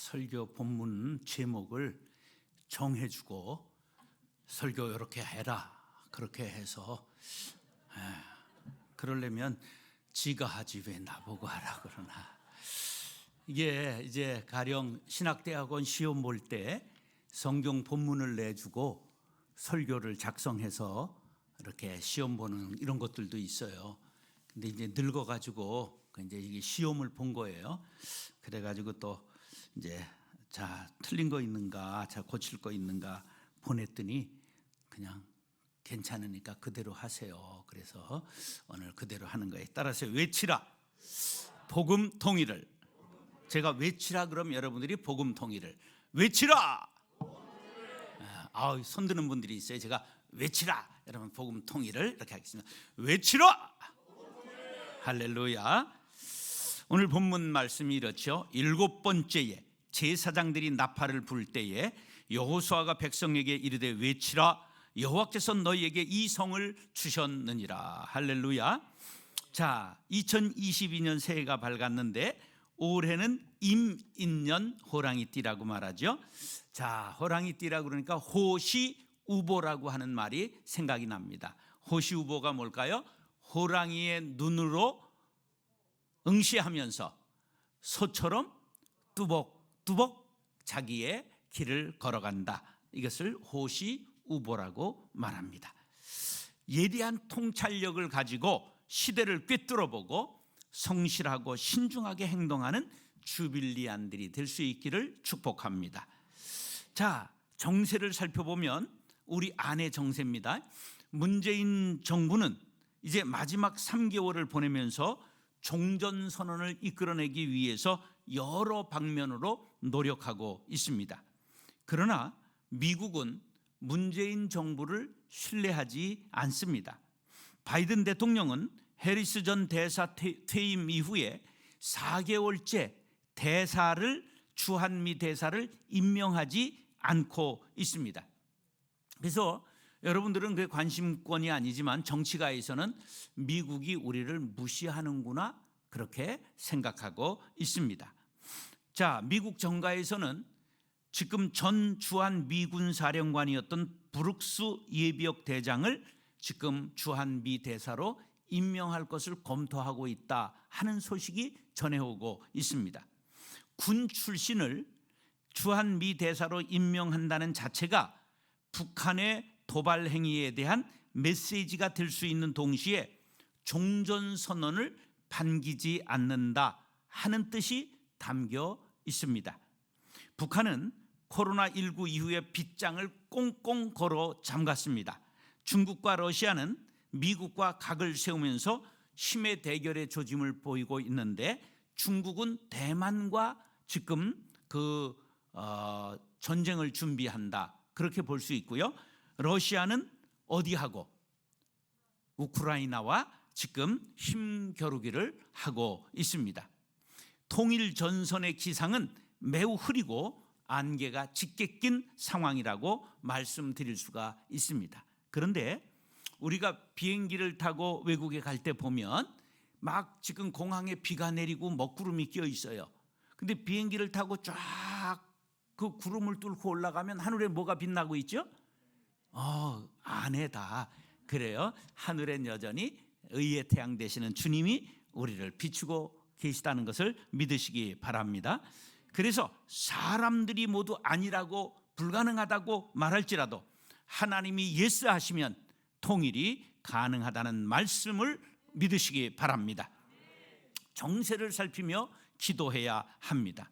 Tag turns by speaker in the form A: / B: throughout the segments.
A: 설교 본문 제목을 정해주고 설교 이렇게 해라 그렇게 해서 그러려면 지가 하지 왜 나보고 하라 그러나. 이게 이제 가령 신학대학원 시험 볼 때 성경 본문을 내주고 설교를 작성해서 이렇게 시험 보는 이런 것들도 있어요. 근데 이제 늙어가지고 이제 이게 시험을 본 거예요. 그래가지고 또 이제 자 틀린 거 있는가, 자 고칠 거 있는가 보냈더니 그냥 괜찮으니까 그대로 하세요. 그래서 오늘 그대로 하는 거예요. 따라서 외치라 복음 통일을. 제가 외치라 그러면 여러분들이 복음 통일을 외치라. 손 드는 분들이 있어요. 제가 외치라 여러분 복음 통일을 이렇게 하겠습니다. 외치라. 할렐루야. 오늘 본문 말씀이 이렇죠. 7번째에 제사장들이 나팔을 불 때에 여호수아가 백성에게 이르되 외치라 여호와께서 너희에게 이 성을 주셨느니라. 할렐루야. 자, 2022년 새해가 밝았는데 올해는 임인년 호랑이띠라고 말하죠. 자, 호랑이띠라고 그러니까 호시우보라고 하는 말이 생각이 납니다. 호시우보가 뭘까요? 호랑이의 눈으로 응시하면서 소처럼 뚜벅뚜벅 자기의 길을 걸어간다. 이것을 호시우보라고 말합니다. 예리한 통찰력을 가지고 시대를 꿰뚫어보고 성실하고 신중하게 행동하는 주빌리안들이 될 수 있기를 축복합니다. 자, 정세를 살펴보면 우리 안의 정세입니다. 문재인 정부는 이제 마지막 3개월을 보내면서 종전선언을 이끌어내기 위해서 여러 방면으로 노력하고 있습니다. 그러나 미국은 문재인 정부를 신뢰하지 않습니다. 바이든 대통령은 해리스 전 대사 퇴임 이후에 4개월째 주한미 대사를 임명하지 않고 있습니다. 그래서 여러분들은 그게 관심권이 아니지만 정치가에서는 미국이 우리를 무시하는구나 그렇게 생각하고 있습니다. 자, 미국 정가에서는 지금 전 주한 미군 사령관이었던 브룩스 예비역 대장을 지금 주한미 대사로 임명할 것을 검토하고 있다 하는 소식이 전해오고 있습니다. 군 출신을 주한미 대사로 임명한다는 자체가 북한의 도발 행위에 대한 메시지가 될 수 있는 동시에 종전선언을 반기지 않는다 하는 뜻이 담겨 있습니다. 북한은 코로나19 이후에 빗장을 꽁꽁 걸어 잠갔습니다. 중국과 러시아는 미국과 각을 세우면서 힘의 대결의 조짐을 보이고 있는데 중국은 대만과 지금 전쟁을 준비한다 그렇게 볼 수 있고요. 러시아는 어디하고 우크라이나와 지금 힘겨루기를 하고 있습니다. 통일 전선의 기상은 매우 흐리고 안개가 짙게 낀 상황이라고 말씀드릴 수가 있습니다. 그런데 우리가 비행기를 타고 외국에 갈 때 보면 막 지금 공항에 비가 내리고 먹구름이 끼어 있어요. 근데 비행기를 타고 쫙 그 구름을 뚫고 올라가면 하늘에 뭐가 빛나고 있죠? 안에다. 그래요. 하늘엔 여전히 의의 태양 되시는 주님이 우리를 비추고 계시다는 것을 믿으시기 바랍니다. 그래서 사람들이 모두 아니라고 불가능하다고 말할지라도 하나님이 예스 하시면 통일이 가능하다는 말씀을 믿으시기 바랍니다. 정세를 살피며 기도해야 합니다.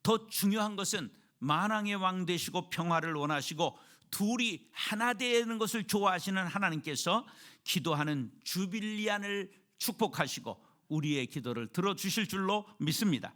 A: 더 중요한 것은 만왕의 왕 되시고 평화를 원하시고 둘이 하나 되는 것을 좋아하시는 하나님께서 기도하는 주빌리안을 축복하시고 우리의 기도를 들어주실 줄로 믿습니다.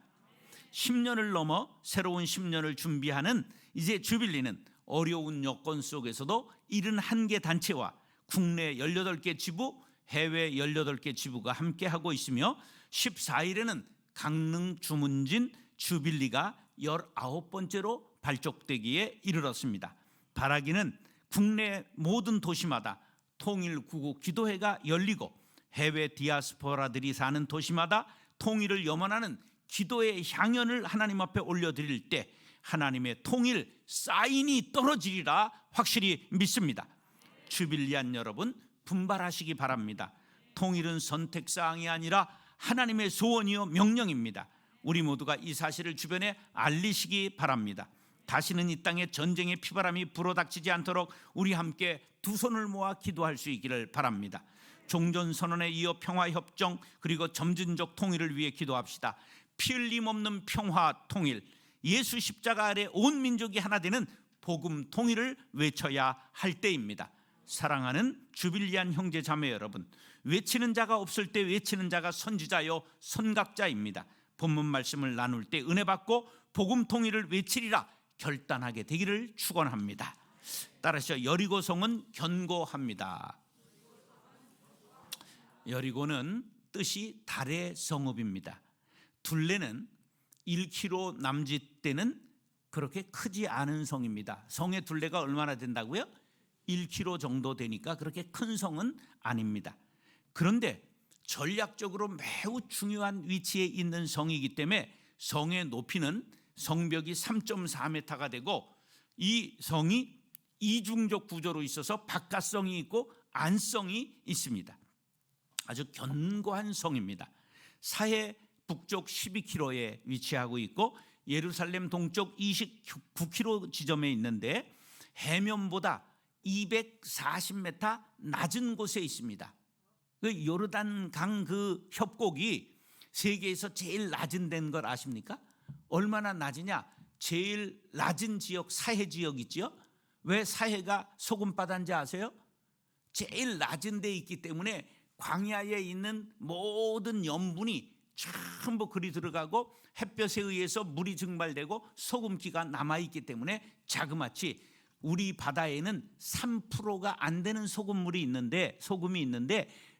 A: 10년을 넘어 새로운 10년을 준비하는 이제 주빌리는 어려운 여건 속에서도 71개 단체와 국내 18개 지부, 해외 18개 지부가 함께하고 있으며 14일에는 강릉 주문진 주빌리가 19번째로 발족되기에 이르렀습니다. 바라기는 국내 모든 도시마다 통일구국 기도회가 열리고 해외 디아스포라들이 사는 도시마다 통일을 염원하는 기도의 향연을 하나님 앞에 올려드릴 때 하나님의 통일 사인이 떨어지리라 확실히 믿습니다. 주빌리안 여러분, 분발하시기 바랍니다. 통일은 선택사항이 아니라 하나님의 소원이요 명령입니다. 우리 모두가 이 사실을 주변에 알리시기 바랍니다. 다시는 이 땅에 전쟁의 피바람이 불어닥치지 않도록 우리 함께 두 손을 모아 기도할 수 있기를 바랍니다. 종전선언에 이어 평화협정 그리고 점진적 통일을 위해 기도합시다. 피 흘림 없는 평화 통일, 예수 십자가 아래 온 민족이 하나 되는 복음 통일을 외쳐야 할 때입니다. 사랑하는 주빌리안 형제 자매 여러분, 외치는 자가 없을 때 외치는 자가 선지자요 선각자입니다. 본문 말씀을 나눌 때 은혜 받고 복음 통일을 외치리라 결단하게 되기를 축원합니다. 따라서 여리고성은 견고합니다. 여리고는 뜻이 달의 성읍입니다. 둘레는 1km 남짓 되는 그렇게 크지 않은 성입니다. 성의 둘레가 얼마나 된다고요? 1km 정도 되니까 그렇게 큰 성은 아닙니다. 그런데 전략적으로 매우 중요한 위치에 있는 성이기 때문에 성의 높이는 성벽이 3.4m가 되고 이 성이 이중적 구조로 있어서 바깥성이 있고 안성이 있습니다. 아주 견고한 성입니다. 사해 북쪽 12km에 위치하고 있고 예루살렘 동쪽 29km 지점에 있는데 해면보다 240m 낮은 곳에 있습니다. 그 요르단 강 그 협곡이 세계에서 제일 낮은 데인 걸 아십니까? 얼마나 낮으냐? 제일 낮은 지역 사해 지역 있죠? 왜 사해가 소금바다인지 아세요? 제일 낮은 데 있기 때문에 광야에 있는 모든 염분이 전부 그리 들어가고 햇볕에 의해서 물이 증발되고 소금기가 남아있기 때문에 자그마치 우리 바다에는 3%가 안 되는 소금이 있는데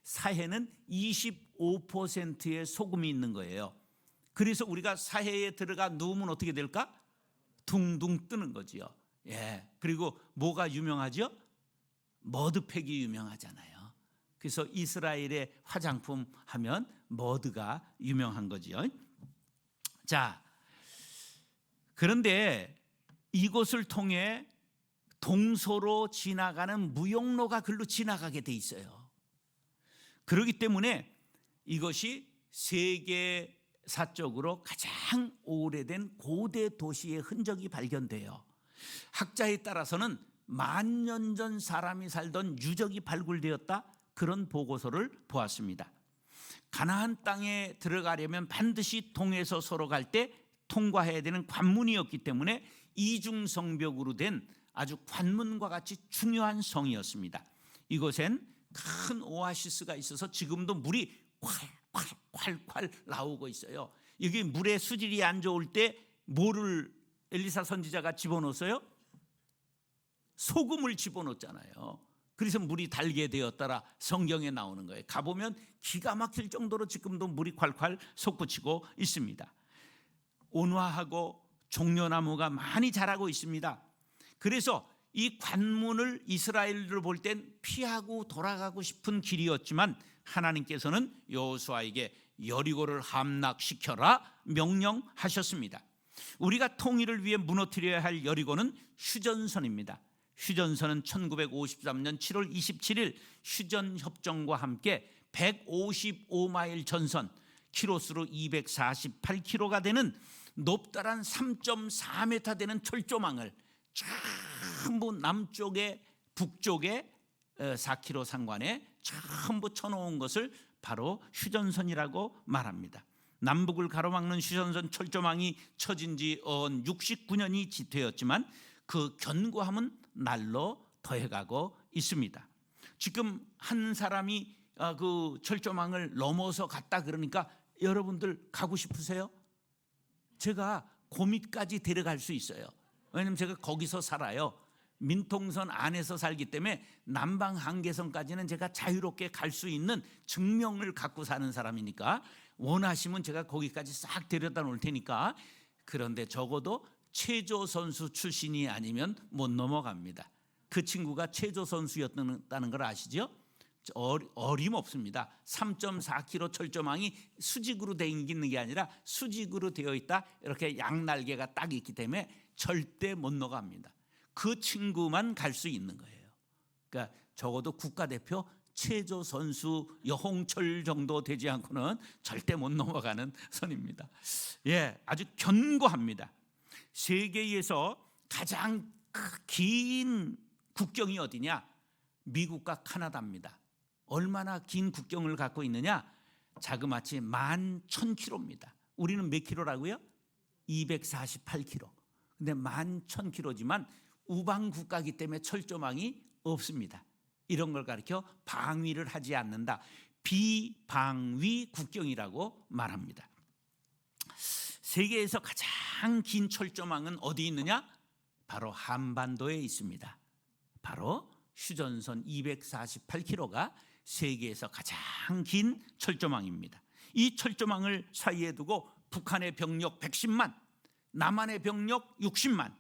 A: 사해는 25%의 소금이 있는 거예요. 그래서 우리가 사해에 들어가 누우면 어떻게 될까? 둥둥 뜨는 거지요. 예. 그리고 뭐가 유명하죠? 머드팩이 유명하잖아요. 그래서 이스라엘의 화장품 하면 머드가 유명한 거지요. 자, 그런데 이곳을 통해 동서로 지나가는 무역로가 글로 지나가게 돼 있어요. 그렇기 때문에 이것이 세계사적으로 가장 오래된 고대 도시의 흔적이 발견돼요. 학자에 따라서는 10,000년 전 사람이 살던 유적이 발굴되었다, 그런 보고서를 보았습니다. 가나안 땅에 들어가려면 반드시 동에서 서로 갈 때 통과해야 되는 관문이었기 때문에 이중성벽으로 된 아주 관문과 같이 중요한 성이었습니다. 이곳엔 큰 오아시스가 있어서 지금도 물이 콸콸콸콸 나오고 있어요. 여기 물의 수질이 안 좋을 때 뭐를 엘리사 선지자가 집어넣었어요? 소금을 집어넣었잖아요. 그래서 물이 달게 되었더라 성경에 나오는 거예요. 가보면 기가 막힐 정도로 지금도 물이 콸콸 솟구치고 있습니다. 온화하고 종려나무가 많이 자라고 있습니다. 그래서 이 관문을 이스라엘을 볼 땐 피하고 돌아가고 싶은 길이었지만 하나님께서는 여호수아에게 여리고를 함락시켜라 명령하셨습니다. 우리가 통일을 위해 무너뜨려야 할 여리고는 휴전선입니다. 휴전선은 1953년 7월 27일 휴전협정과 함께 155마일 전선, 키로수로 248km가 되는 높다란 3.4m 되는 철조망을 전부 남쪽에 북쪽에 4km 상관에 전부 쳐놓은 것을 바로 휴전선이라고 말합니다. 남북을 가로막는 휴전선 철조망이 쳐진 지 69년이 되었지만 그 견고함은 날로 더해가고 있습니다. 지금 한 사람이 그 철조망을 넘어서 갔다 그러니까 여러분들 가고 싶으세요? 제가 고밑까지 데려갈 수 있어요. 왜냐하면 제가 거기서 살아요. 민통선 안에서 살기 때문에 남방 한계선까지는 제가 자유롭게 갈 수 있는 증명을 갖고 사는 사람이니까 원하시면 제가 거기까지 싹 데려다 놓을 테니까. 그런데 적어도 체조 선수 출신이 아니면 못 넘어갑니다. 그 친구가 체조 선수였다는 걸 아시죠? 어림없습니다. 3.4km 철조망이 수직으로 되어 있는 게 아니라 수직으로 되어 있다. 이렇게 양날개가 딱 있기 때문에 절대 못 넘어갑니다. 그 친구만 갈 수 있는 거예요. 그러니까 적어도 국가대표 체조 선수 여홍철 정도 되지 않고는 절대 못 넘어가는 선입니다. 예, 아주 견고합니다. 세계에서 가장 긴 국경이 어디냐? 미국과 카나다입니다. 얼마나 긴 국경을 갖고 있느냐? 자그마치 11,000km입니다. 우리는 몇 킬로라고요? 248km. 근데 11,000km지만 우방 국가이기 때문에 철조망이 없습니다. 이런 걸 가리켜 방위를 하지 않는다. 비방위 국경이라고 말합니다. 세계에서 가장 긴 철조망은 어디 있느냐? 바로 한반도에 있습니다. 바로 휴전선 248km가 세계에서 가장 긴 철조망입니다. 이 철조망을 사이에 두고 북한의 병력 110만, 남한의 병력 60만,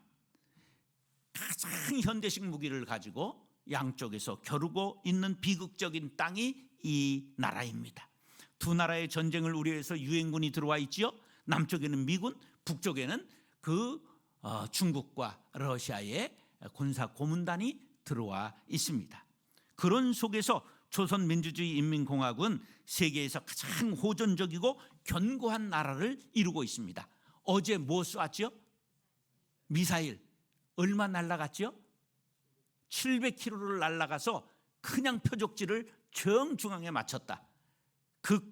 A: 가장 현대식 무기를 가지고 양쪽에서 겨루고 있는 비극적인 땅이 이 나라입니다. 두 나라의 전쟁을 우려해서 유엔군이 들어와 있지요. 남쪽에는 미군, 북쪽에는 중국과 러시아의 군사 고문단이 들어와 있습니다. 그런 속에서 조선민주주의인민공화국은 세계에서 가장 호전적이고 견고한 나라를 이루고 있습니다. 어제 뭐 쐈죠? 미사일. 얼마 날아갔죠? 700km를 날아가서 그냥 표적지를 정중앙에 맞췄다. 그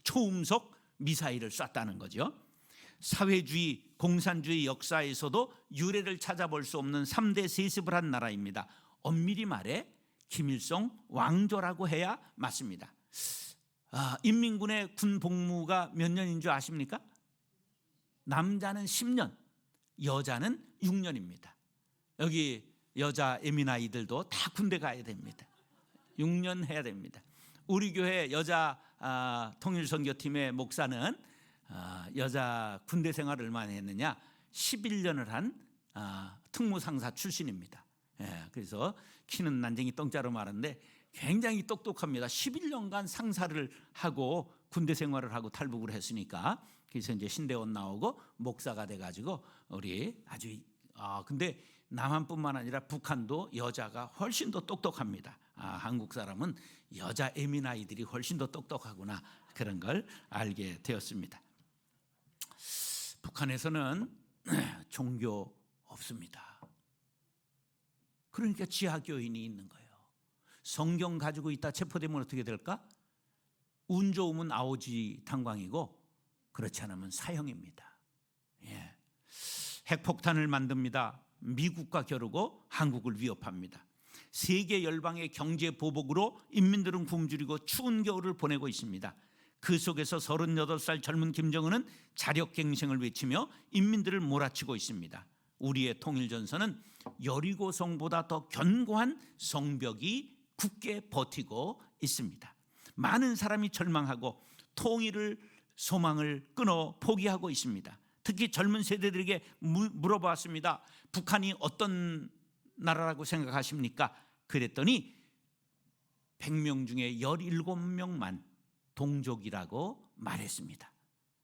A: 초음속 미사일을 쐈다는 거죠. 사회주의, 공산주의 역사에서도 유례를 찾아볼 수 없는 3대 세습을 한 나라입니다. 엄밀히 말해 김일성 왕조라고 해야 맞습니다. 인민군의 군 복무가 몇 년인 줄 아십니까? 남자는 10년, 여자는 6년입니다. 여기 여자 에미나이들도 다 군대 가야 됩니다. 6년 해야 됩니다. 우리 교회 여자 통일선교팀의 목사는 여자 군대 생활을 얼마나 했느냐? 11년을 한 특무상사 출신입니다. 예, 그래서 키는 난쟁이 똥자로 말하는데 굉장히 똑똑합니다. 11년간 상사를 하고 군대 생활을 하고 탈북을 했으니까 그래서 이제 신대원 나오고 목사가 돼가지고 우리 아주 근데 남한뿐만 아니라 북한도 여자가 훨씬 더 똑똑합니다. 한국 사람은 여자 에미나이들이 훨씬 더 똑똑하구나 그런 걸 알게 되었습니다. 북한에서는 종교 없습니다. 그러니까 지하교인이 있는 거예요. 성경 가지고 있다 체포되면 어떻게 될까? 운 좋으면 아오지 탄광이고 그렇지 않으면 사형입니다. 예. 핵폭탄을 만듭니다. 미국과 겨루고 한국을 위협합니다. 세계 열방의 경제 보복으로 인민들은 굶주리고 추운 겨울을 보내고 있습니다. 그 속에서 38살 젊은 김정은은 자력갱생을 외치며 인민들을 몰아치고 있습니다. 우리의 통일전선은 여리고성보다 더 견고한 성벽이 굳게 버티고 있습니다. 많은 사람이 절망하고 통일을 소망을 끊어 포기하고 있습니다. 특히 젊은 세대들에게 물어봤습니다. 북한이 어떤 나라라고 생각하십니까? 그랬더니 100명 중에 17명만 동족이라고 말했습니다.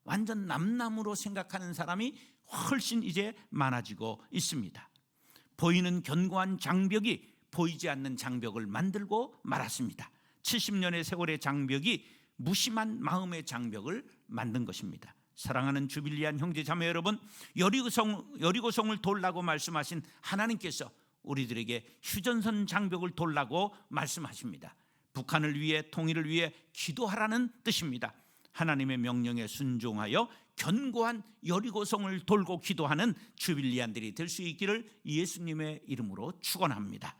A: 완전 남남으로 생각하는 사람이 훨씬 이제 많아지고 있습니다. 보이는 견고한 장벽이 보이지 않는 장벽을 만들고 말았습니다. 70년의 세월의 장벽이 무심한 마음의 장벽을 만든 것입니다. 사랑하는 주빌리안 형제 자매 여러분, 여리고성을 돌라고 말씀하신 하나님께서 우리들에게 휴전선 장벽을 돌라고 말씀하십니다. 북한을 위해 통일을 위해 기도하라는 뜻입니다. 하나님의 명령에 순종하여 견고한 여리고성을 돌고 기도하는 주빌리안들이 될 수 있기를 예수님의 이름으로 축원합니다.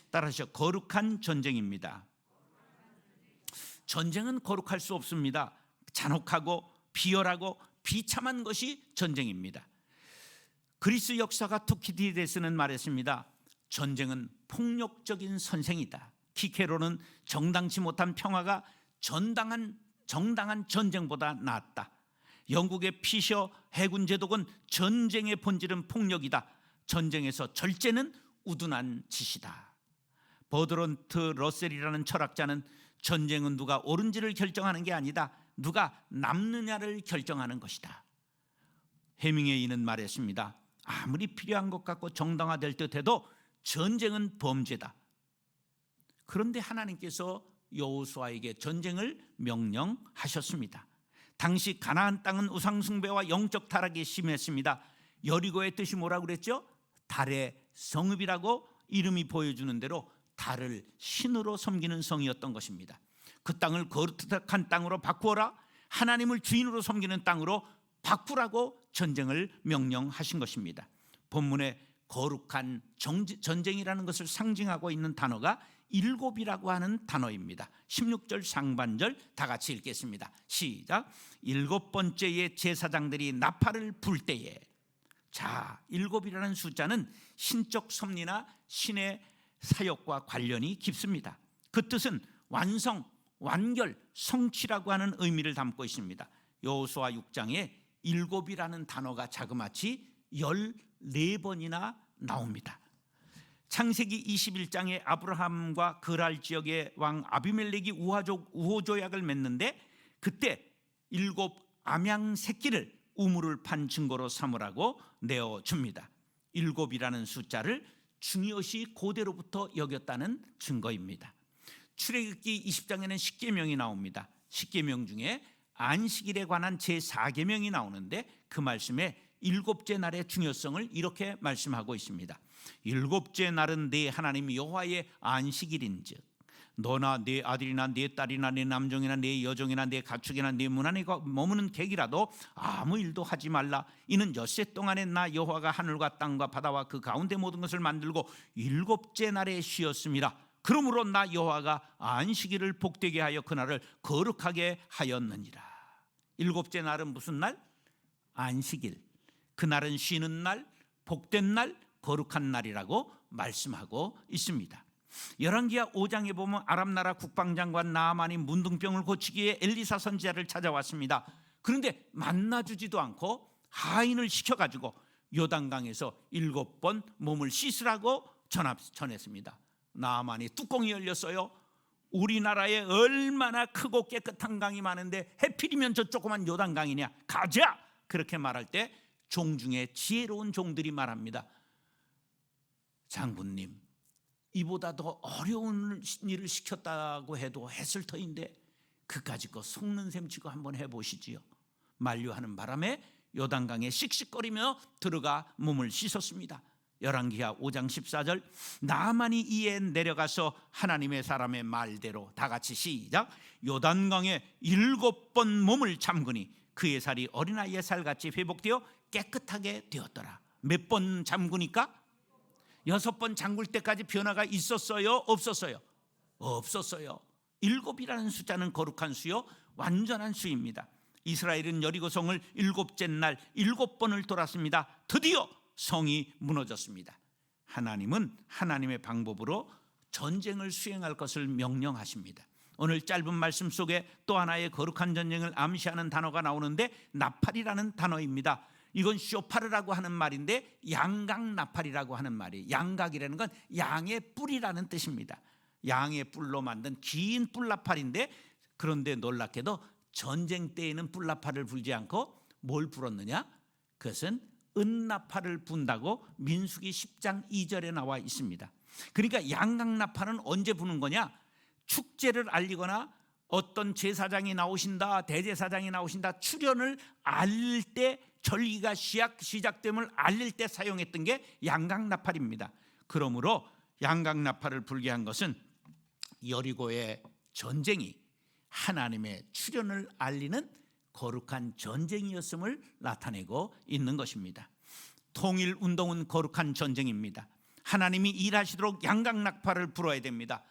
A: 따라서 거룩한 전쟁입니다. 전쟁은 거룩할 수 없습니다. 잔혹하고 비열하고 비참한 것이 전쟁입니다. 그리스 역사가 투키디데스는 말했습니다. 전쟁은 폭력적인 선생이다. 키케로는 정당치 못한 평화가 정당한 전쟁보다 낫다. 영국의 피셔 해군 제독은 전쟁의 본질은 폭력이다. 전쟁에서 절제는 우둔한 짓이다. 버드런트 러셀이라는 철학자는 전쟁은 누가 옳은지를 결정하는 게 아니다, 누가 남느냐를 결정하는 것이다. 해밍웨이는 말했습니다. 아무리 필요한 것 같고 정당화될 듯해도 전쟁은 범죄다. 그런데 하나님께서 여호수아에게 전쟁을 명령하셨습니다. 당시 가나안 땅은 우상 숭배와 영적 타락이 심했습니다. 여리고의 뜻이 뭐라고 그랬죠? 달의 성읍이라고 이름이 보여주는 대로 달을 신으로 섬기는 성이었던 것입니다. 그 땅을 거룩한 땅으로 바꾸어라, 하나님을 주인으로 섬기는 땅으로 바꾸라고 전쟁을 명령하신 것입니다. 본문에 거룩한 전쟁이라는 것을 상징하고 있는 단어가 일곱이라고 하는 단어입니다. 16절 상반절 다 같이 읽겠습니다. 시작. 일곱 번째의 제사장들이 나팔을 불 때에. 자, 일곱이라는 숫자는 신적 섭리나 신의 사역과 관련이 깊습니다. 그 뜻은 완성, 완결, 성취라고 하는 의미를 담고 있습니다. 여호수아 6장에 일곱이라는 단어가 자그마치 14번이나 나옵니다. 창세기 21장에 아브라함과 그랄 지역의 왕 아비멜렉이 우호 조약을 맺는데 그때 일곱 암양 새끼를 우물을 판 증거로 삼으라고 내어줍니다. 일곱이라는 숫자를 중요시 고대로부터 여겼다는 증거입니다. 출애굽기 20장에는 십계명이 나옵니다. 십계명 중에 안식일에 관한 제4계명이 나오는데 그 말씀에 일곱째 날의 중요성을 이렇게 말씀하고 있습니다. 일곱째 날은 네 하나님 여호와의 안식일인즉 너나 네 아들이나 네 딸이나 네 남종이나 네 여종이나 네 가축이나 네 문 안에 머무는 객이라도 아무 일도 하지 말라. 이는 엿새 동안에 나 여호와가 하늘과 땅과 바다와 그 가운데 모든 것을 만들고 일곱째 날에 쉬었습니다. 그러므로 나 여호와가 안식일을 복되게 하여 그날을 거룩하게 하였느니라. 일곱째 날은 무슨 날? 안식일. 그날은 쉬는 날, 복된 날, 거룩한 날이라고 말씀하고 있습니다. 열왕기하 5장에 보면 아람 나라 국방장관 나아만이 문둥병을 고치기 위해 엘리사 선지자를 찾아왔습니다. 그런데 만나주지도 않고 하인을 시켜가지고 요단강에서 7번 몸을 씻으라고 전했습니다. 나아만이 뚜껑이 열렸어요. 우리나라에 얼마나 크고 깨끗한 강이 많은데 해필이면 저 조그만 요단강이냐, 가자! 그렇게 말할 때 종중에 지혜로운 종들이 말합니다. 장군님, 이보다 더 어려운 일을 시켰다고 해도 했을 터인데 그까짓 거 속는 셈 치고 한번 해보시지요. 만류하는 바람에 요단강에 씩씩거리며 들어가 몸을 씻었습니다. 열왕기하 5장 14절 나아만이 이에 내려가서 하나님의 사람의 말대로 다 같이 시작. 요단강에 7번 몸을 잠그니 그의 살이 어린아이의 살같이 회복되어 깨끗하게 되었더라. 몇 번 잠그니까? 6번 잠글 때까지 변화가 있었어요? 없었어요? 없었어요. 7이라는 숫자는 거룩한 수요, 완전한 수입니다. 이스라엘은 여리고성을 7째 날 7번을 돌았습니다. 드디어 성이 무너졌습니다. 하나님은 하나님의 방법으로 전쟁을 수행할 것을 명령하십니다. 오늘 짧은 말씀 속에 또 하나의 거룩한 전쟁을 암시하는 단어가 나오는데 나팔이라는 단어입니다. 이건 쇼파르라고 하는 말인데 양각나팔이라고 하는 말이에요. 양각이라는 건 양의 뿔이라는 뜻입니다. 양의 뿔로 만든 긴 뿔나팔인데, 그런데 놀랍게도 전쟁 때에는 뿔나팔을 불지 않고 뭘 불었느냐? 그것은 은나팔을 분다고 민수기 10장 2절에 나와 있습니다. 그러니까 양각나팔은 언제 부는 거냐? 축제를 알리거나 어떤 제사장이 나오신다, 대제사장이 나오신다, 출현을 알릴 때, 절기가 시작됨을 알릴 때 사용했던 게 양각나팔입니다. 그러므로 양각나팔을 불게 한 것은 여리고의 전쟁이 하나님의 출현을 알리는 거룩한 전쟁이었음을 나타내고 있는 것입니다. 통일운동은 거룩한 전쟁입니다. 하나님이 일하시도록 양각나팔을 불어야 됩니다.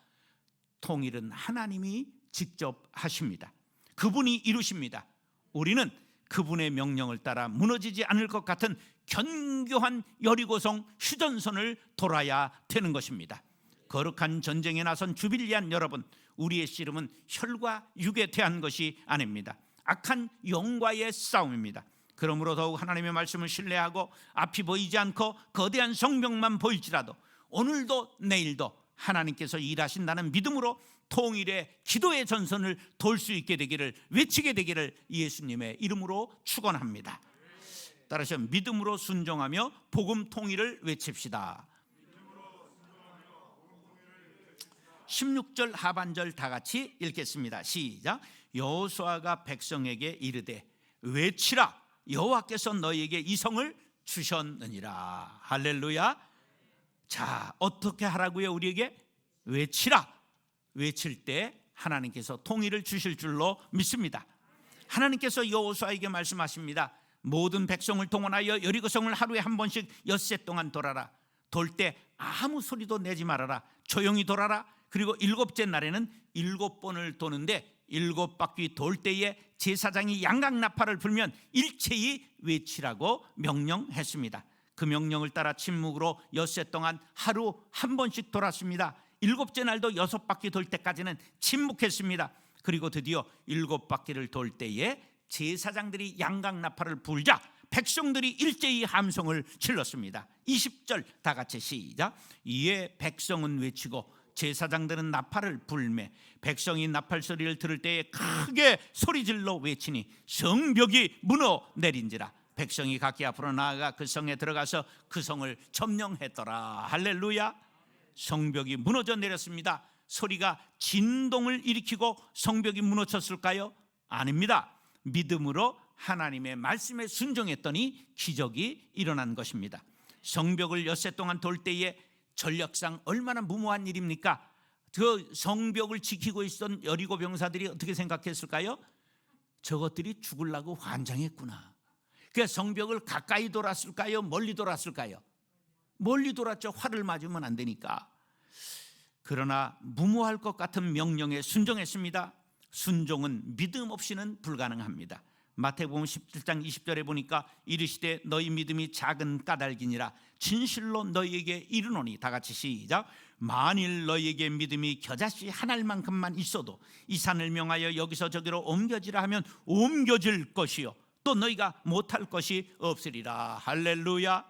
A: 통일은 하나님이 직접 하십니다. 그분이 이루십니다. 우리는 그분의 명령을 따라 무너지지 않을 것 같은 견고한 여리고성 휴전선을 돌아야 되는 것입니다. 거룩한 전쟁에 나선 주빌리한 여러분, 우리의 씨름은 혈과 육에 대한 것이 아닙니다. 악한 영과의 싸움입니다. 그러므로 더욱 하나님의 말씀을 신뢰하고 앞이 보이지 않고 거대한 성벽만 보일지라도 오늘도 내일도 하나님께서 일하신다는 믿음으로 통일의 기도의 전선을 돌 수 있게 되기를, 외치게 되기를 예수님의 이름으로 축원합니다. 따라서 믿음으로 순종하며 복음 통일을 외칩시다. 16절 하반절 다 같이 읽겠습니다. 시작. 여호수아가 백성에게 이르되 외치라, 여호와께서 너희에게 이 성을 주셨느니라. 할렐루야. 자, 어떻게 하라고요? 우리에게 외치라. 외칠 때 하나님께서 통일을 주실 줄로 믿습니다. 하나님께서 여호수아에게 말씀하십니다. 모든 백성을 동원하여 여리고성을 하루에 한 번씩 엿새 동안 돌아라. 돌 때 아무 소리도 내지 말아라. 조용히 돌아라. 그리고 7째 날에는 7번을 도는데 7바퀴 돌 때에 제사장이 양각나팔을 불면 일체히 외치라고 명령했습니다. 그 명령을 따라 침묵으로 엿새 동안 하루 한 번씩 돌았습니다. 7째 날도 6바퀴 돌 때까지는 침묵했습니다. 그리고 드디어 7바퀴를 돌 때에 제사장들이 양각나팔을 불자 백성들이 일제히 함성을 질렀습니다. 20절 다 같이 시작. 이에 백성은 외치고 제사장들은 나팔을 불매 백성이 나팔 소리를 들을 때에 크게 소리질러 외치니 성벽이 무너 내린지라. 백성이 각기 앞으로 나아가 그 성에 들어가서 그 성을 점령했더라. 할렐루야. 성벽이 무너져 내렸습니다. 소리가 진동을 일으키고 성벽이 무너졌을까요? 아닙니다. 믿음으로 하나님의 말씀에 순종했더니 기적이 일어난 것입니다. 성벽을 엿새 동안 돌 때에 전력상 얼마나 무모한 일입니까? 그 성벽을 지키고 있던 여리고 병사들이 어떻게 생각했을까요? 저것들이 죽으려고 환장했구나. 그 성벽을 가까이 돌았을까요? 멀리 돌았을까요? 멀리 돌았죠. 활을 맞으면 안 되니까. 그러나 무모할 것 같은 명령에 순종했습니다. 순종은 믿음 없이는 불가능합니다. 마태복음 17장 20절에 보니까 이르시되 너희 믿음이 작은 까닭이니라. 진실로 너희에게 이르노니. 다 같이 시작. 만일 너희에게 믿음이 겨자씨 한 알만큼만 있어도 이 산을 명하여 여기서 저기로 옮겨지라 하면 옮겨질 것이요 또 너희가 못할 것이 없으리라. 할렐루야.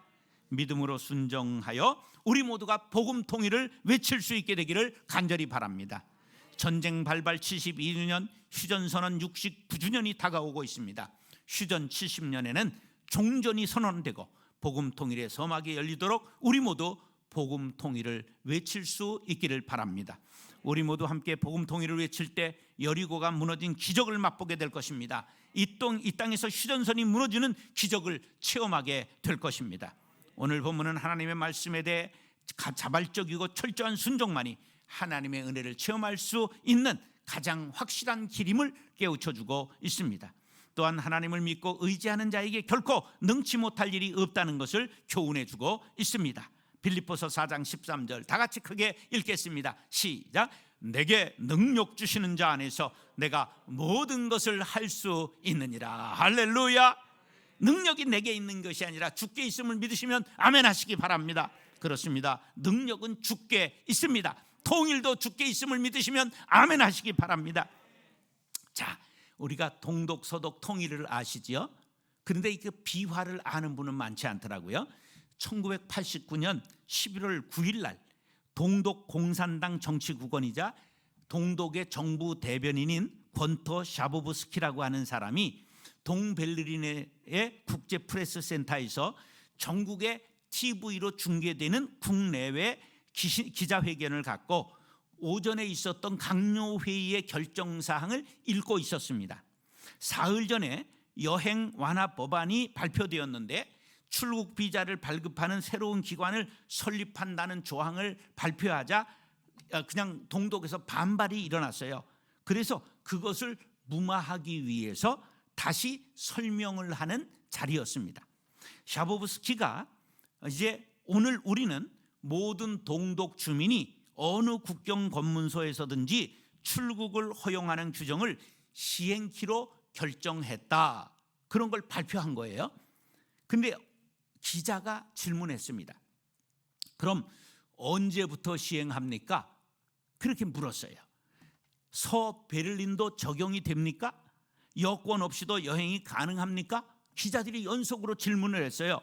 A: 믿음으로 순종하여 우리 모두가 복음 통일을 외칠 수 있게 되기를 간절히 바랍니다. 전쟁 발발 72주년, 휴전선언 69주년이 다가오고 있습니다. 휴전 70년에는 종전이 선언되고 복음 통일의 서막이 열리도록 우리 모두 복음 통일을 외칠 수 있기를 바랍니다. 우리 모두 함께 복음 통일을 외칠 때 여리고가 무너진 기적을 맛보게 될 것입니다. 이 땅에서 휴전선이 무너지는 기적을 체험하게 될 것입니다. 오늘 본문은 하나님의 말씀에 대해 자발적이고 철저한 순종만이 하나님의 은혜를 체험할 수 있는 가장 확실한 길임을 깨우쳐주고 있습니다. 또한 하나님을 믿고 의지하는 자에게 결코 능치 못할 일이 없다는 것을 교훈해주고 있습니다. 빌립보서 4장 13절 다 같이 크게 읽겠습니다. 시작. 내게 능력 주시는 자 안에서 내가 모든 것을 할 수 있느니라. 할렐루야. 능력이 내게 있는 것이 아니라 주께 있음을 믿으시면 아멘 하시기 바랍니다. 그렇습니다. 능력은 주께 있습니다. 통일도 주께 있음을 믿으시면 아멘 하시기 바랍니다. 자, 우리가 동독 서독 통일을 아시지요? 그런데 이 비화를 아는 분은 많지 않더라고요. 1989년 11월 9일 날 동독 공산당 정치국원이자 동독의 정부 대변인인 권토 샤보브스키라고 하는 사람이 동베르린의 국제 프레스 센터에서 전국의 TV로 중계되는 국내외 기자회견을 갖고 오전에 있었던 강요회의의 결정사항을 읽고 있었습니다. 사흘 전에 여행 완화 법안이 발표되었는데 출국 비자를 발급하는 새로운 기관을 설립한다는 조항을 발표하자 그냥 동독에서 반발이 일어났어요. 그래서 그것을 무마하기 위해서 다시 설명을 하는 자리였습니다. 샤보브스키가 이제 오늘 우리는 모든 동독 주민이 어느 국경 검문소에서든지 출국을 허용하는 규정을 시행키로 결정했다. 그런 걸 발표한 거예요. 근데 기자가 질문했습니다. 그럼 언제부터 시행합니까? 그렇게 물었어요. 서베를린도 적용이 됩니까? 여권 없이도 여행이 가능합니까? 기자들이 연속으로 질문을 했어요.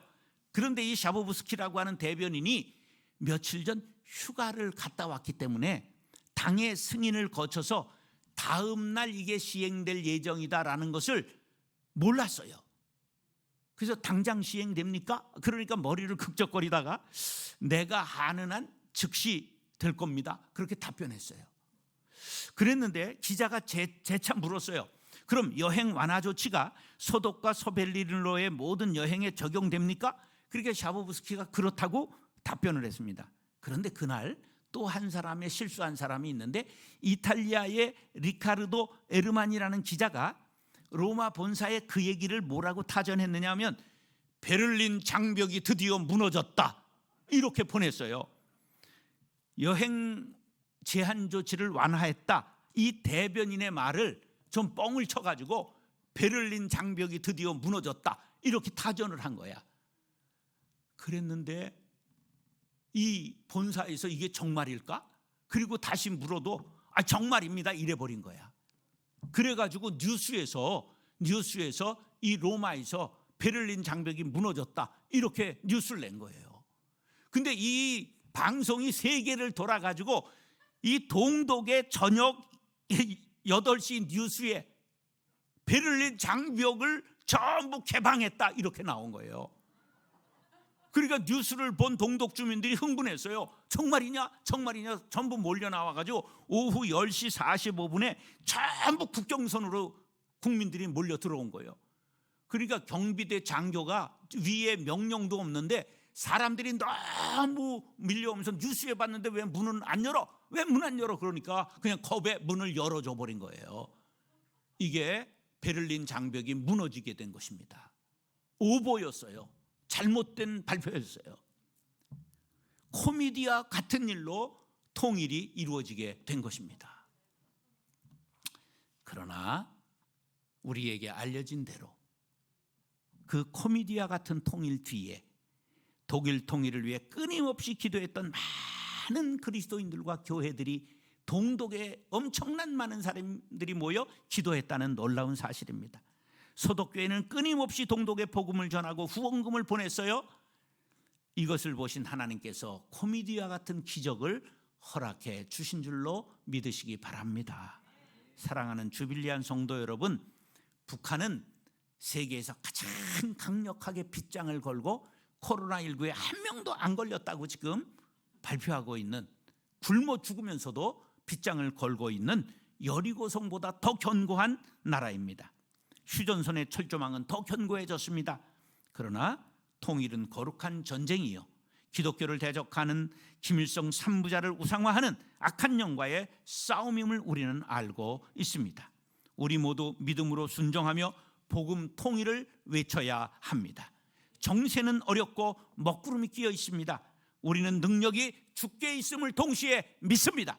A: 그런데 이 샤보브스키라고 하는 대변인이 며칠 전 휴가를 갔다 왔기 때문에 당의 승인을 거쳐서 다음 날 이게 시행될 예정이다라는 것을 몰랐어요. 그래서 당장 시행됩니까? 그러니까 머리를 극적거리다가 내가 하는 한 즉시 될 겁니다. 그렇게 답변했어요. 그랬는데 기자가 재차 물었어요. 그럼 여행 완화 조치가 소독과 소벨리르로의 모든 여행에 적용됩니까? 그러니까 샤보브스키가 그렇다고 답변을 했습니다. 그런데 그날 또 한 사람의 실수한 사람이 있는데 이탈리아의 리카르도 에르만이라는 기자가 로마 본사에 그 얘기를 뭐라고 타전했느냐 하면 베를린 장벽이 드디어 무너졌다 이렇게 보냈어요. 여행 제한 조치를 완화했다 이 대변인의 말을 좀 뻥을 쳐가지고 베를린 장벽이 드디어 무너졌다 이렇게 타전을 한 거야. 그랬는데 이 본사에서 이게 정말일까? 그리고 다시 물어도 정말입니다 이래버린 거야. 그래가지고 뉴스에서 이 로마에서 베를린 장벽이 무너졌다 이렇게 뉴스를 낸 거예요. 근데 이 방송이 세계를 돌아가지고 이 동독의 저녁 8시 뉴스에 베를린 장벽을 전부 개방했다 이렇게 나온 거예요. 그러니까 뉴스를 본 동독 주민들이 흥분했어요. 정말이냐 전부 몰려 나와가지고 오후 10시 45분에 전부 국경선으로 국민들이 몰려 들어온 거예요. 그러니까 경비대 장교가 위에 명령도 없는데 사람들이 너무 밀려오면서 뉴스에 봤는데 왜 문은 안 열어? 왜 문 안 열어? 그러니까 그냥 겁에 문을 열어줘 버린 거예요. 이게 베를린 장벽이 무너지게 된 것입니다. 오보였어요. 잘못된 발표였어요. 코미디와 같은 일로 통일이 이루어지게 된 것입니다. 그러나 우리에게 알려진 대로 그 코미디와 같은 통일 뒤에 독일 통일을 위해 끊임없이 기도했던 많은 그리스도인들과 교회들이 동독에 엄청난 많은 사람들이 모여 기도했다는 놀라운 사실입니다. 소독교회는 끊임없이 동독에 복음을 전하고 후원금을 보냈어요. 이것을 보신 하나님께서 코미디와 같은 기적을 허락해 주신 줄로 믿으시기 바랍니다. 사랑하는 주빌리안 성도 여러분, 북한은 세계에서 가장 강력하게 빗장을 걸고 코로나19에 한 명도 안 걸렸다고 지금 발표하고 있는, 굶어 죽으면서도 빗장을 걸고 있는 여리고성보다 더 견고한 나라입니다. 휴전선의 철조망은 더 견고해졌습니다. 그러나 통일은 거룩한 전쟁이요, 기독교를 대적하는 김일성 3부자를 우상화하는 악한 영과의 싸움임을 우리는 알고 있습니다. 우리 모두 믿음으로 순종하며 복음 통일을 외쳐야 합니다. 정세는 어렵고 먹구름이 끼어 있습니다. 우리는 능력이 주께 있음을 동시에 믿습니다.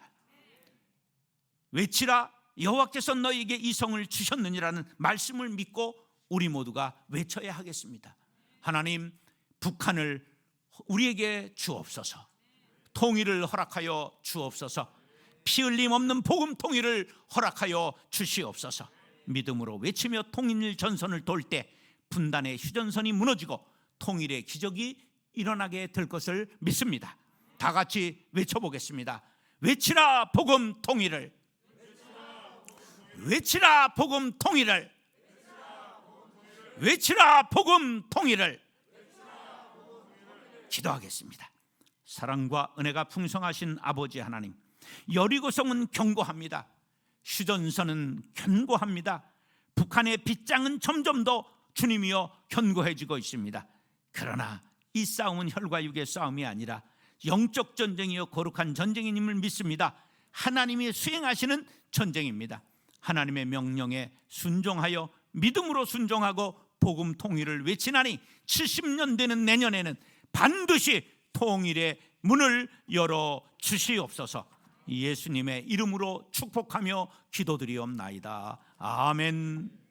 A: 외치라, 여호와께서 너희에게 이 성을 주셨느니라는 말씀을 믿고 우리 모두가 외쳐야 하겠습니다. 하나님, 북한을 우리에게 주옵소서. 통일을 허락하여 주옵소서. 피 흘림 없는 복음 통일을 허락하여 주시옵소서. 믿음으로 외치며 통일 전선을 돌 때 분단의 휴전선이 무너지고 통일의 기적이 일어나게 될 것을 믿습니다. 다 같이 외쳐보겠습니다. 외치라 복음 통일을, 외치라 복음 통일을, 외치라 복음 통일을. 기도하겠습니다. 사랑과 은혜가 풍성하신 아버지 하나님, 여리고성은 견고합니다. 휴전선은 견고합니다. 북한의 빗장은 점점 더 주님이여 견고해지고 있습니다. 그러나 이 싸움은 혈과 육의 싸움이 아니라 영적 전쟁이요 거룩한 전쟁임을 믿습니다. 하나님이 수행하시는 전쟁입니다. 하나님의 명령에 순종하여 믿음으로 순종하고 복음 통일을 외치나니 70년 되는 내년에는 반드시 통일의 문을 열어 주시옵소서. 예수님의 이름으로 축복하며 기도드리옵나이다. 아멘.